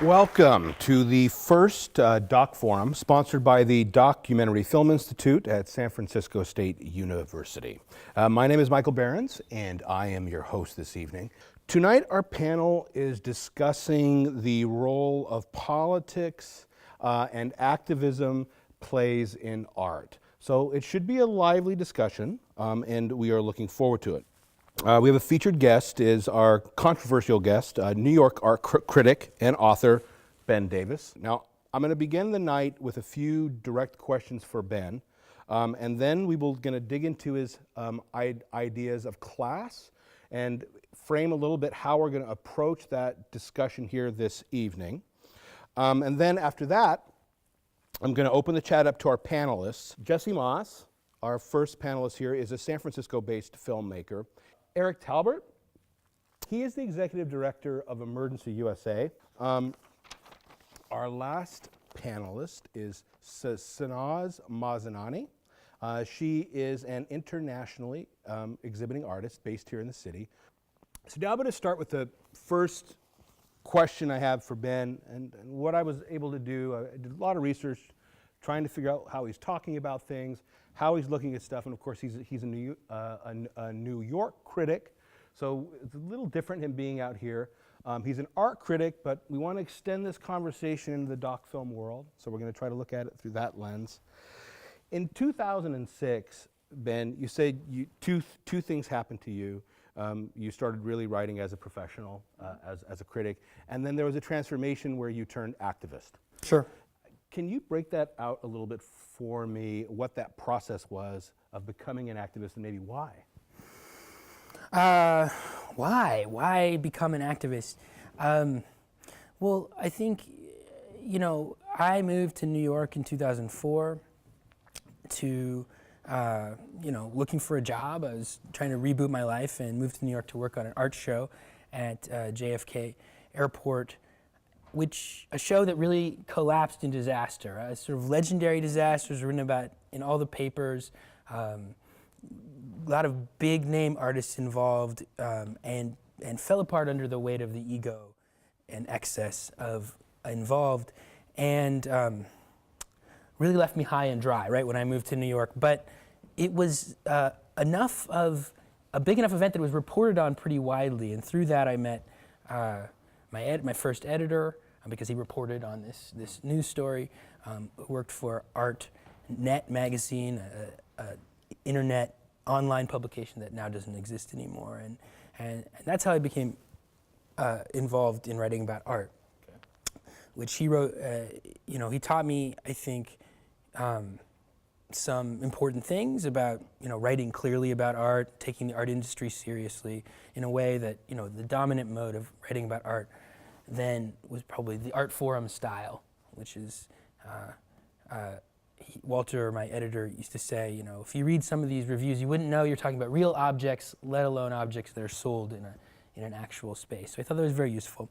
Welcome to the first Doc Forum, sponsored by the Documentary Film Institute at San Francisco State University. My name is Michael Behrens, and I am your host this evening. Tonight, our panel is discussing the role of politics and activism plays in art. So it should be a lively discussion, and we are looking forward to it. We have a featured guest, is our controversial guest, New York art critic and author, Ben Davis. Now, I'm going to begin the night with a few direct questions for Ben, and then we will going to dig into his ideas of class and frame a little bit how we're going to approach that discussion here this evening. And then after that, I'm going to open the chat up to our panelists. Jesse Moss, our first panelist here, is a San Francisco-based filmmaker. Eric Talbert, he is the executive director of Emergency USA. Our last panelist is Sanaz Mazinani. She is an internationally exhibiting artist based here in the city. So now I'm going to start with the first question I have for Ben, and what I was able to do. I did a lot of research trying to figure out how he's talking about things, how he's looking at stuff, and of course he's a New York critic, so it's a little different him being out here. He's an art critic, but we want to extend this conversation into the doc film world, so we're going to try to look at it through that lens. In 2006, Ben, you said two things happened to you. You started really writing as a professional, as a critic, and then there was a transformation where you turned activist. Sure. Can you break that out a little bit for me, what that process was of becoming an activist and maybe why? Why? Why become an activist? Well, I think, I moved to New York in 2004 to, looking for a job. I was trying to reboot my life and moved to New York to work on an art show at JFK Airport, a show that really collapsed in disaster. A sort of legendary disasters written about in all the papers. A lot of big name artists involved, and fell apart under the weight of the ego and excess of involved, and really left me high and dry right when I moved to New York. But it was enough of a big enough event that it was reported on pretty widely, and through that I met my first editor, because he reported on this news story, who worked for Art magazine, a internet online publication that now doesn't exist anymore, and that's how I became involved in writing about art. Okay. Which he wrote. He taught me, I think, some important things about writing clearly about art, taking the art industry seriously in a way that the dominant mode of writing about art then was probably the Art Forum style, which is Walter, my editor, used to say, if you read some of these reviews, you wouldn't know you're talking about real objects, let alone objects that are sold in an actual space. So I thought that was very useful.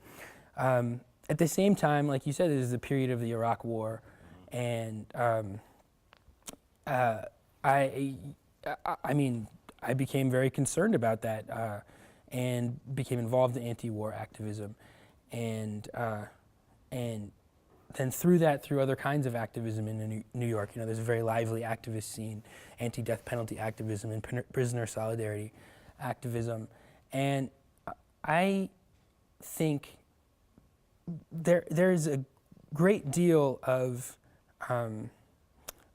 At the same time, like you said, this is the period of the Iraq War, and I became very concerned about that, and became involved in anti-war activism, and then through other kinds of activism in New York. There's a very lively activist scene, anti-death penalty activism and prisoner solidarity activism, and I think there's a great deal of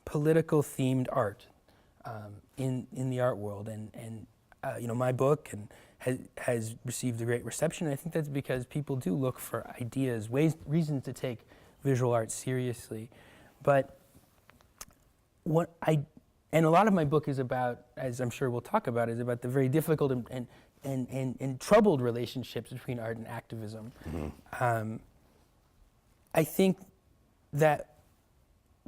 political themed art in the art world, and my book has received a great reception. I think that's because people do look for ideas, reasons to take visual art seriously. But and a lot of my book is about, as I'm sure we'll talk about, is about the very difficult and troubled relationships between art and activism. Mm-hmm. I think that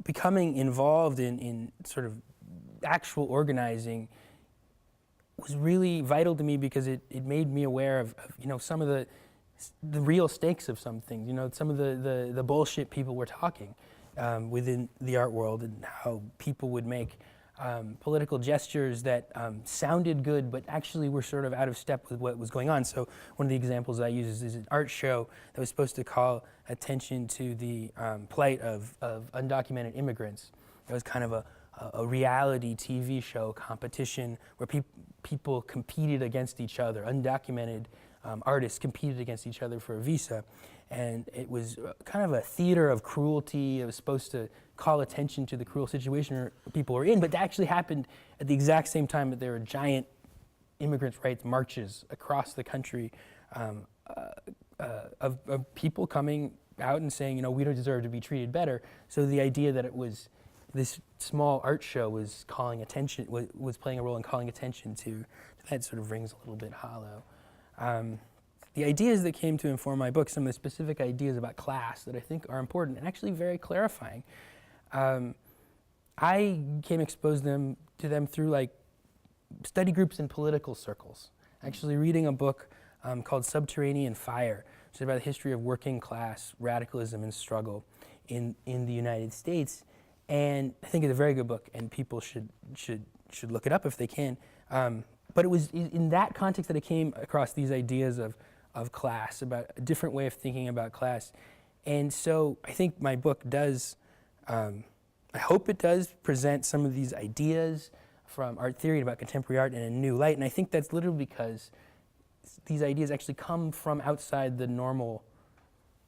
becoming involved in sort of actual organizing was really vital to me, because it made me aware of some of the real stakes of some things, some of the bullshit people were talking within the art world, and how people would make political gestures that sounded good, but actually were sort of out of step with what was going on. So one of the examples I use is an art show that was supposed to call attention to the plight of undocumented immigrants. It was kind of a reality TV show competition where people competed against each other. Undocumented artists competed against each other for a visa. And it was kind of a theater of cruelty. It was supposed to call attention to the cruel situation people were in, but that actually happened at the exact same time that there were giant immigrant rights marches across the country of people coming out and saying, we don't deserve to be treated better. So the idea that it was this small art show was calling attention, was playing a role in calling attention to that sort of rings a little bit hollow. The ideas that came to inform my book, some of the specific ideas about class that I think are important and actually very clarifying. I came exposed to them through like study groups in political circles. Actually reading a book called Subterranean Fire, which is about the history of working class radicalism and struggle in the United States. And I think it's a very good book, and people should look it up if they can. But it was in that context that I came across these ideas of class, about a different way of thinking about class. And so I think my book does, I hope it does present some of these ideas from art theory about contemporary art in a new light. And I think that's literally because these ideas actually come from outside the normal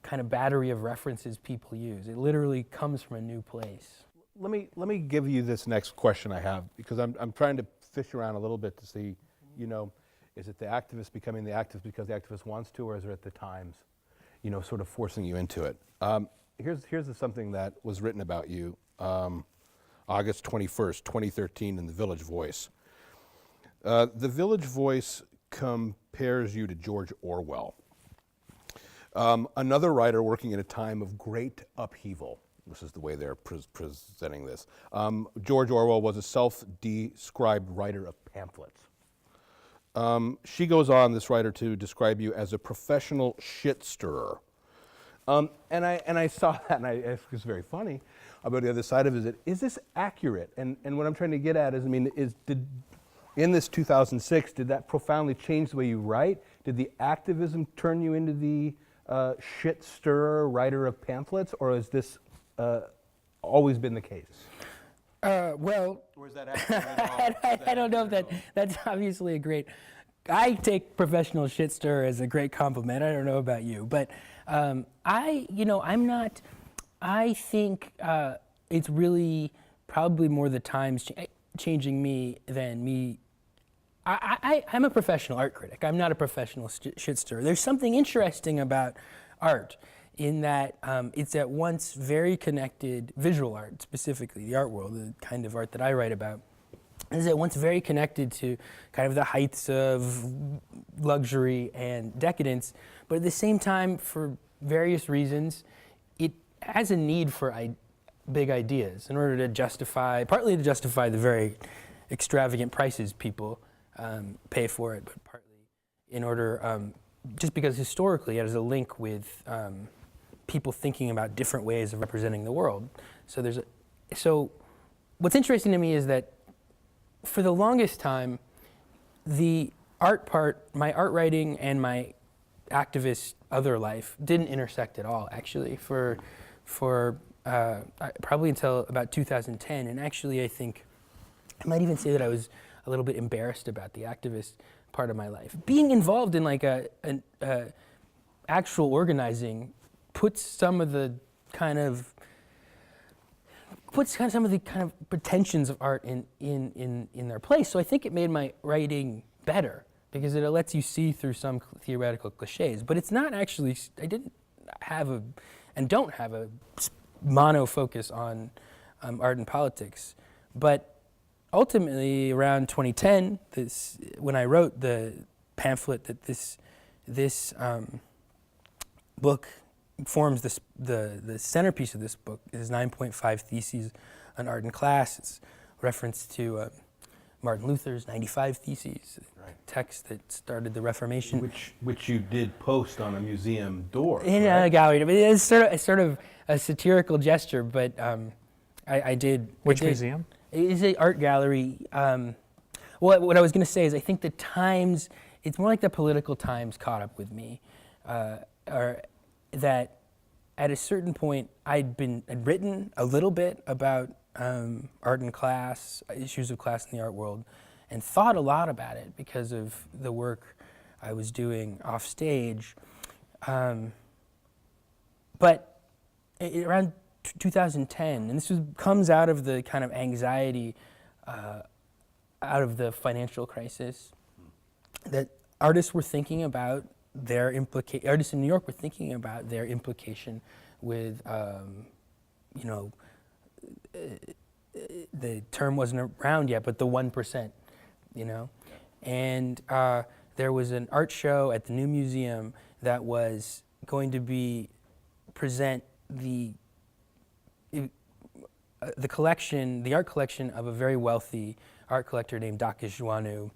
kind of battery of references people use. It literally comes from a new place. Let me give you this next question I have, because I'm trying to fish around a little bit to see, is it the activist becoming the activist because the activist wants to, or is it at the Times, sort of forcing you into it? Here's something that was written about you, August 21st, 2013 in the Village Voice. The Village Voice compares you to George Orwell, another writer working in a time of great upheaval. This is the way they're presenting this. George Orwell was a self-described writer of pamphlets. She goes on, this writer, to describe you as a professional shit stirrer. And I saw that, and it was very funny. About the other side of it, is this accurate? And what I'm trying to get at is, in this 2006, did that profoundly change the way you write? Did the activism turn you into the shit stirrer writer of pamphlets, or is this always been the case? Well, or is that accurate at all? I don't know if that's obviously a great. I take professional shit stirrer as a great compliment. I don't know about you, but I'm not. I think it's really probably more the times changing me than me. I'm a professional art critic. I'm not a professional shit stirrer. There's something interesting about art in that it's at once very connected, visual art specifically, the art world, the kind of art that I write about, is at once very connected to kind of the heights of luxury and decadence, but at the same time, for various reasons, it has a need for big ideas in order to justify, partly to justify the very extravagant prices people pay for it, but partly in order, just because historically it has a link with people thinking about different ways of representing the world. So what's interesting to me is that for the longest time, the art part, my art writing and my activist other life didn't intersect at all, actually, for probably until about 2010. And actually, I think I might even say that I was a little bit embarrassed about the activist part of my life. Being involved in like actual organizing puts some of the kind of pretensions of art in their place. So I think it made my writing better because it lets you see through some theoretical cliches. But it's not actually, I didn't have and don't have a mono focus on art and politics. But ultimately, around 2010, when I wrote the pamphlet that this book forms the centerpiece of this book, is 9.5 Theses on Art and Class. It's a reference to Martin Luther's 95 Theses, right, text that started the Reformation. Which you did post on a museum door. In a gallery. It's sort of a satirical gesture, but I did. Which museum? It is an art gallery. Well, what I was going to say is I think the Times, it's more like the political Times caught up with me, or that at a certain point I'd written a little bit about art and class, issues of class in the art world, and thought a lot about it because of the work I was doing off stage. But around 2010, and this comes out of the kind of anxiety out of the financial crisis, that artists were thinking about artists in New York were thinking about their implication with, the term wasn't around yet, but the 1%, And there was an art show at the New Museum that was going to present the art collection of a very wealthy art collector named Dakishwanu,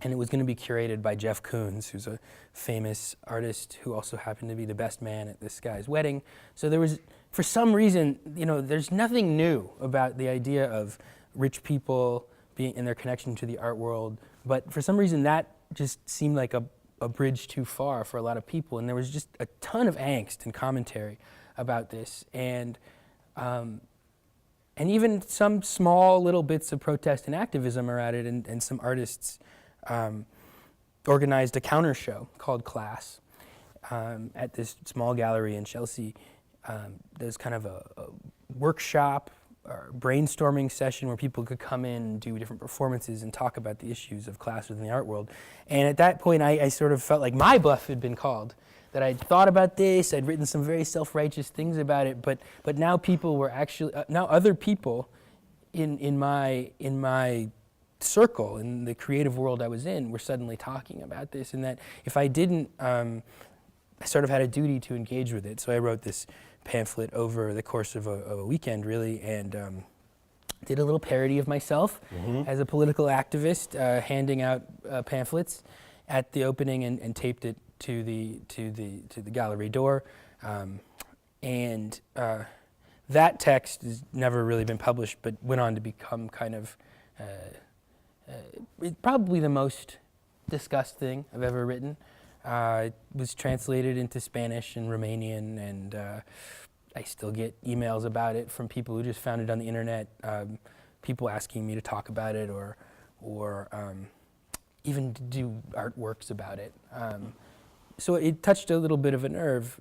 and it was going to be curated by Jeff Koons, who's a famous artist who also happened to be the best man at this guy's wedding. So there was, for some reason, there's nothing new about the idea of rich people being in their connection to the art world, but for some reason that just seemed like a bridge too far for a lot of people, and there was just a ton of angst and commentary about this, and even some small little bits of protest and activism around it, and some artists organized a counter show called Class at this small gallery in Chelsea. There's kind of a workshop or brainstorming session where people could come in and do different performances and talk about the issues of class within the art world. And at that point, I sort of felt like my bluff had been called, that I'd thought about this, I'd written some very self-righteous things about it, but now people were actually, now other people in my circle, in the creative world I was in, were suddenly talking about this, and that if I didn't, I sort of had a duty to engage with it. So I wrote this pamphlet over the course of a weekend, really, and did a little parody of myself as a political activist, handing out pamphlets at the opening, and taped it to the gallery door, and that text has never really been published, but went on to become kind of probably the most discussed thing I've ever written. It was translated into Spanish and Romanian, and I still get emails about it from people who just found it on the internet, people asking me to talk about it, or even to do artworks about it. So it touched a little bit of a nerve.